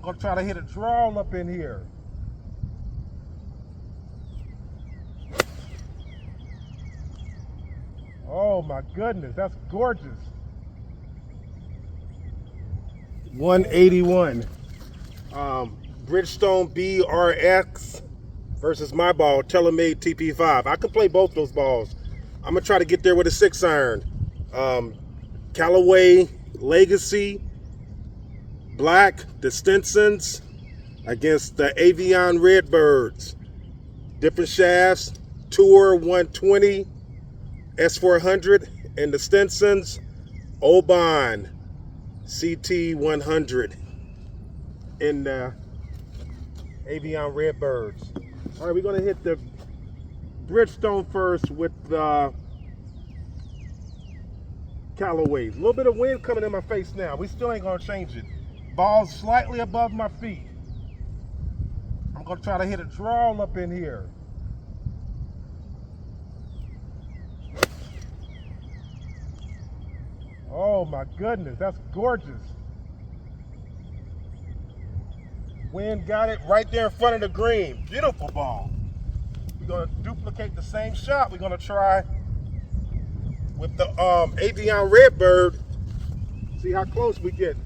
I'm gonna try to hit a draw up in here. Oh my goodness, that's gorgeous. 181. Bridgestone BRX versus my ball, TaylorMade TP5. I could play both those balls. I'm gonna try to get there with a 6-iron. Callaway Legacy Black, the Stinsons against the Avion Redbirds. Different shafts, Tour 120, S400, and the Stinsons, Oban CT 100 in the Avion Redbirds. All right, we're gonna hit the Bridgestone first with the Callaways. A little bit of wind coming in my face now. We still ain't gonna change it. Ball's slightly above my feet. I'm gonna try to hit a draw up in here. Oh my goodness, that's gorgeous. Wind got it right there in front of the green. Beautiful ball. We're gonna duplicate the same shot. We're gonna try with the Avion Redbird. See how close we get.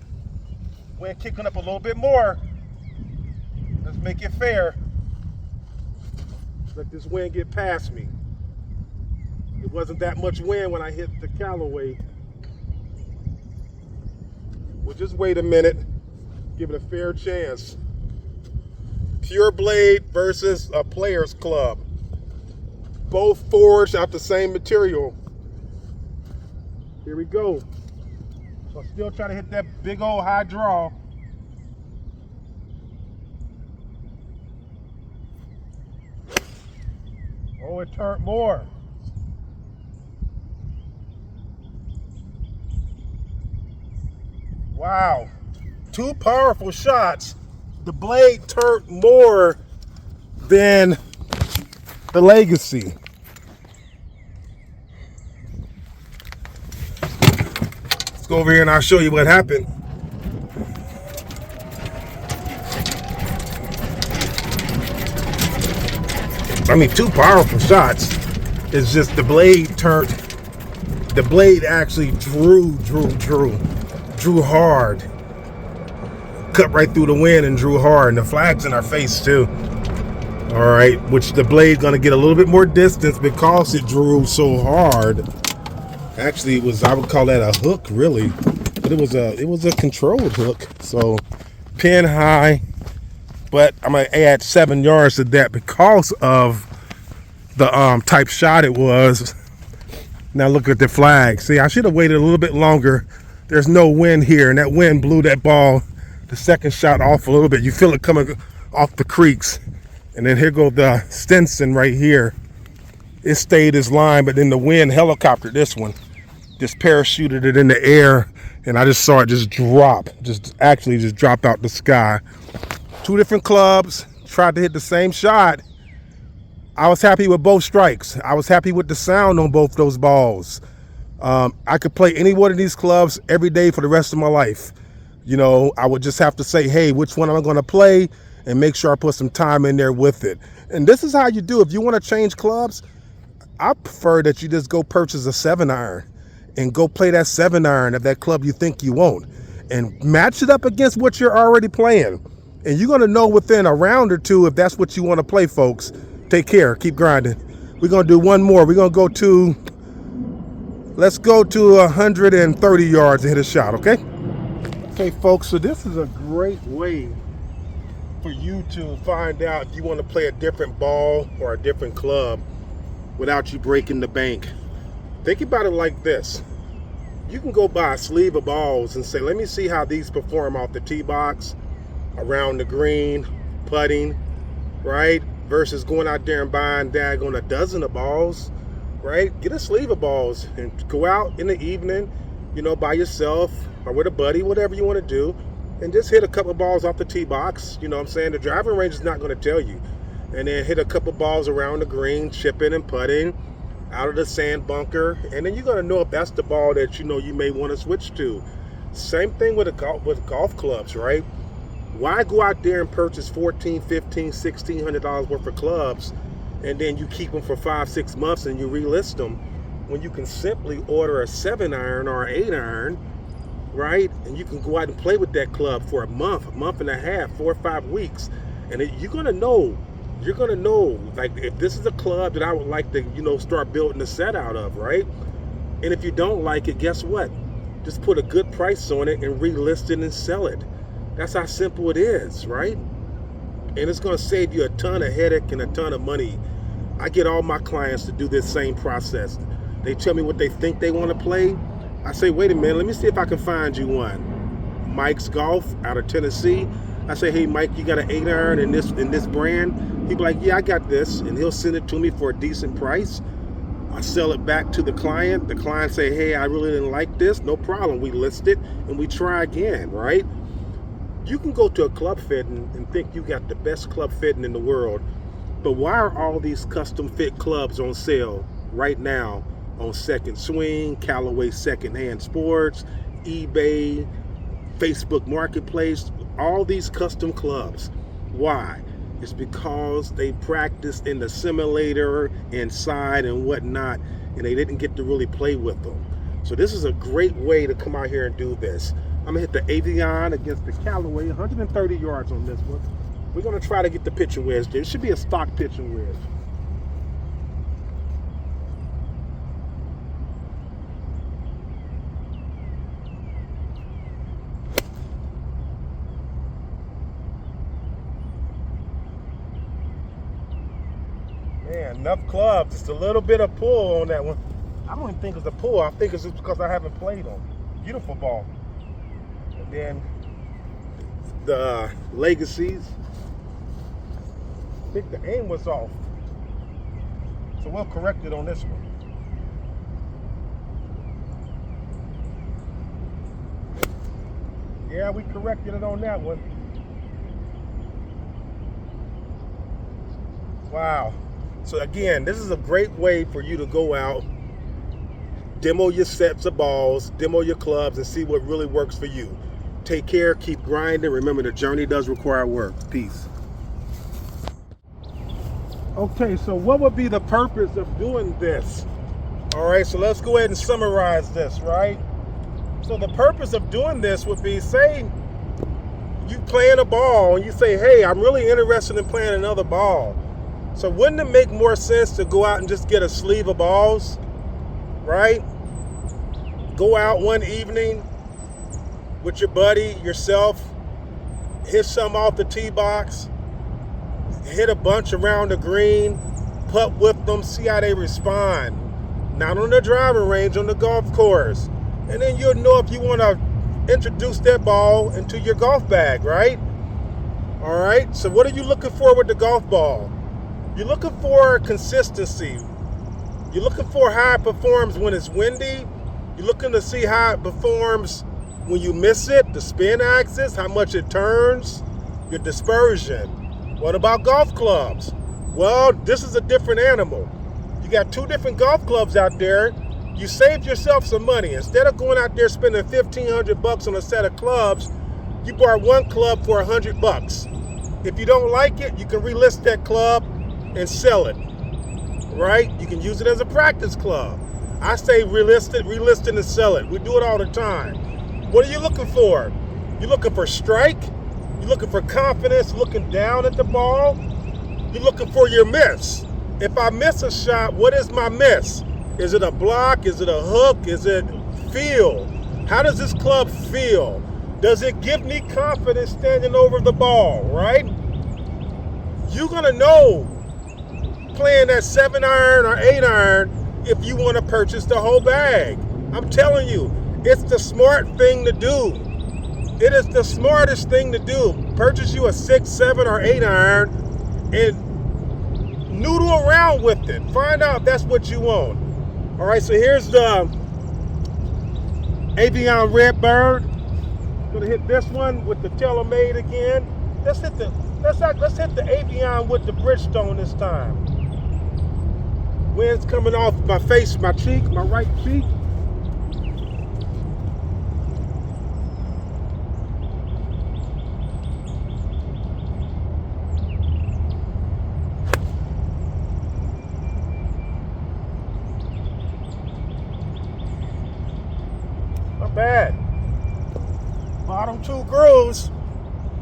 Wind kicking up a little bit more. Let's make it fair. Let this wind get past me. It wasn't that much wind when I hit the Callaway. We'll just wait a minute. Give it a fair chance. Pure Blade versus a Players Club. Both forged out the same material. Here we go. So I'm still trying to hit that big old high draw. Oh, it turned more. Wow. Two powerful shots. The blade turned more than the Legacy. Let's go over here and I'll show you what happened. I mean, two powerful shots. It's just the blade turned. The blade actually drew hard. Cut right through the wind and drew hard. And the flag's in our face too. All right, which the blade's gonna get a little bit more distance because it drew so hard. Actually, it was, I would call that a hook, really, but it was a controlled hook. So pin high, but I'm gonna add 7 yards to that because of the type shot it was. Now look at the flag. See, I should have waited a little bit longer. There's no wind here, and that wind blew that ball, the second shot, off a little bit. You feel it coming off the creeks. And then here goes the Stinson right here. It stayed its line, but then the wind helicoptered this one. Just parachuted it in the air, and I just saw it just drop. Just dropped out the sky. Two different clubs, tried to hit the same shot. I was happy with both strikes. I was happy with the sound on both those balls. I could play any one of these clubs every day for the rest of my life. You know, I would just have to say, hey, which one am I going to play, and make sure I put some time in there with it. And this is how you do. If you want to change clubs, I prefer that you just go purchase a 7-iron and go play that 7-iron of that club you think you want, and match it up against what you're already playing. And you're going to know within a round or two if that's what you want to play, folks. Take care. Keep grinding. We're going to do one more. We're going to go to, let's go to 130 yards to hit a shot, okay? Okay, folks, so this is a great way for you to find out if you want to play a different ball or a different club without you breaking the bank. Think about it like this. You can go buy a sleeve of balls and say, let me see how these perform off the tee box, around the green, putting, right? Versus going out there and buying daggone a dozen of balls, right? Get a sleeve of balls and go out in the evening, you know, by yourself or with a buddy, whatever you want to do, and just hit a couple of balls off the tee box. You know what I'm saying? The driving range is not going to tell you. And then hit a couple of balls around the green, chipping and putting out of the sand bunker, and then you're going to know if that's the ball that you know you may want to switch to. Same thing with golf clubs, right? Why go out there and purchase $1,400, $1,500, $1,600 worth of clubs, and then you keep them for 5-6 months and you relist them, when you can simply order a 7-iron or an 8-iron, right? And you can go out and play with that club for a month and a half, 4 or 5 weeks, and you're gonna know. You're gonna know, like, if this is a club that I would like to, start building a set out of, right? And if you don't like it, guess what? Just put a good price on it and relist it and sell it. That's how simple it is, right? And it's gonna save you a ton of headache and a ton of money. I get all my clients to do this same process. They tell me what they think they want to play. I say, wait a minute, let me see if I can find you one. Mike's Golf out of Tennessee. I say, hey Mike, you got an 8-iron in this brand? He'd be like, yeah, I got this, and he'll send it to me for a decent price. I sell it back to the client. The client say, hey, I really didn't like this. No problem. We list it and we try again, right? You can go to a club fitting and think you got the best club fitting in the world, but why are all these custom fit clubs on sale right now on Second Swing, Callaway Secondhand Sports, eBay, Facebook Marketplace, all these custom clubs? Why? It's because they practiced in the simulator inside and whatnot, and they didn't get to really play with them. So this is a great way to come out here and do this. I'm gonna hit the Avion against the Callaway, 130 yards on this one. We're gonna try to get the pitching wedge there. It should be a stock pitching wedge. Man, enough clubs. Just a little bit of pull on that one. I don't even think it's a pull. I think it's just because I haven't played them. Beautiful ball. And then the Legacies. I think the aim was off. So we'll correct it on this one. Yeah, we corrected it on that one. Wow. So again, this is a great way for you to go out, demo your sets of balls, demo your clubs, and see what really works for you. Take care, keep grinding. Remember, the journey does require work. Peace. Okay, so what would be the purpose of doing this? All right, so let's go ahead and summarize this, right? So the purpose of doing this would be, say you playing a ball and you say, hey, I'm really interested in playing another ball. So wouldn't it make more sense to go out and just get a sleeve of balls, right? Go out one evening with your buddy, yourself, hit some off the tee box, hit a bunch around the green, putt with them, see how they respond. Not on the driving range, on the golf course. And then you'll know if you want to introduce that ball into your golf bag, right? All right, so what are you looking for with the golf ball? You're looking for consistency. You're looking for how it performs when it's windy. You're looking to see how it performs when you miss it, the spin axis, how much it turns, your dispersion. What about golf clubs? Well, this is a different animal. You got 2 different golf clubs out there. You saved yourself some money. Instead of going out there spending $1,500 on a set of clubs, you bought one club for $100. If you don't like it, you can relist that club and sell it, right? You can use it as a practice club. I say relist it and sell it. We do it all the time. What are you looking for? You're looking for strike? You're looking for confidence, looking down at the ball? You're looking for your miss. If I miss a shot, what is my miss? Is it a block? Is it a hook? Is it feel? How does this club feel? Does it give me confidence standing over the ball, right? You're gonna know playing that 7-iron or 8-iron if you want to purchase the whole bag. I'm telling you, it's the smart thing to do. It is the smartest thing to do. Purchase you a 6, 7, or 8-iron and noodle around with it. Find out if that's what you want. All right, so here's the Avion Redbird. Gonna hit this one with the TaylorMade again. Let's hit the Avion with the Bridgestone this time. Wind's coming off my face, my cheek, my right cheek. few grooves,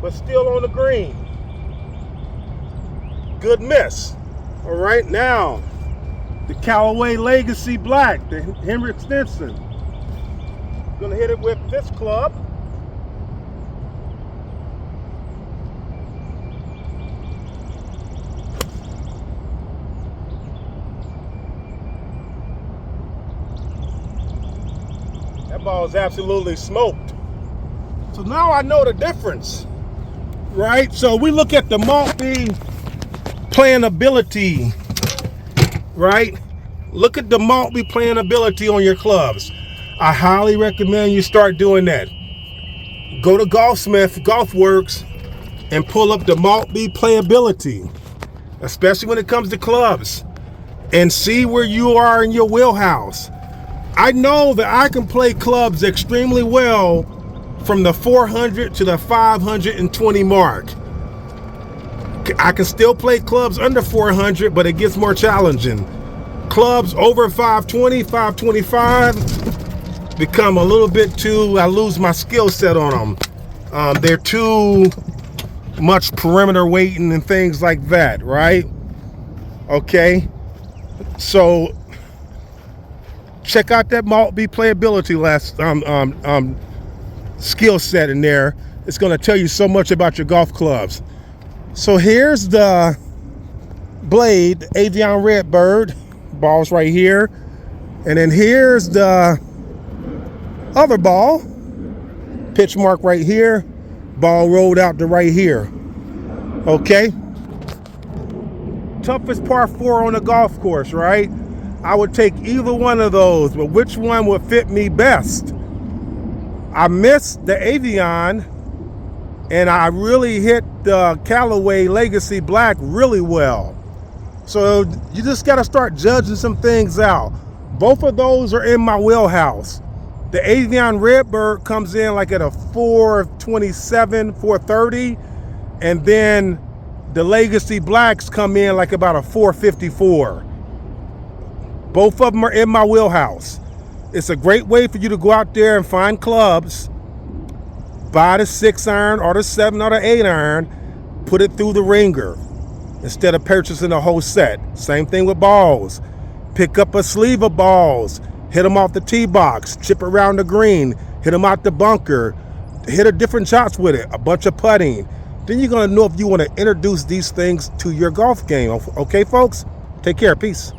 but still on the green. Good miss. All right, now the Callaway Legacy Black, the Henry Stinson. Gonna hit it with this club. That ball is absolutely smoked. So now I know the difference, right? So we look at the multi playing ability, right? Look at the multi playing ability on your clubs. I highly recommend you start doing that. Go to Golfsmith, Golfworks, and pull up the multi playability, especially when it comes to clubs, and see where you are in your wheelhouse. I know that I can play clubs extremely well from the 400 to the 520 mark. I can still play clubs under 400, but it gets more challenging. Clubs over 520, 525 become a little bit too, I lose my skill set on them. They're too much perimeter weighting and things like that, right? Okay, so check out that multi playability skill set in there. It's going to tell you so much about your golf clubs. So here's the blade, the Avion Redbird. Ball's right here. And then here's the other ball. Pitch mark right here. Ball rolled out to right here. Okay. Toughest par 4 on the golf course, right? I would take either one of those, but which one would fit me best? I missed the Avion, and I really hit the Callaway Legacy Black really well. So you just got to start judging some things out. Both of those are in my wheelhouse. The Avion Redbird comes in like at a 427, 430, and then the Legacy Blacks come in like about a 454. Both of them are in my wheelhouse. It's a great way for you to go out there and find clubs, buy the 6-iron or the 7 or the 8-iron, put it through the ringer instead of purchasing a whole set. Same thing with balls. Pick up a sleeve of balls, hit them off the tee box, chip around the green, hit them out the bunker, hit a different shots with it, a bunch of putting. Then you're gonna know if you wanna introduce these things to your golf game. Okay, folks? Take care, peace.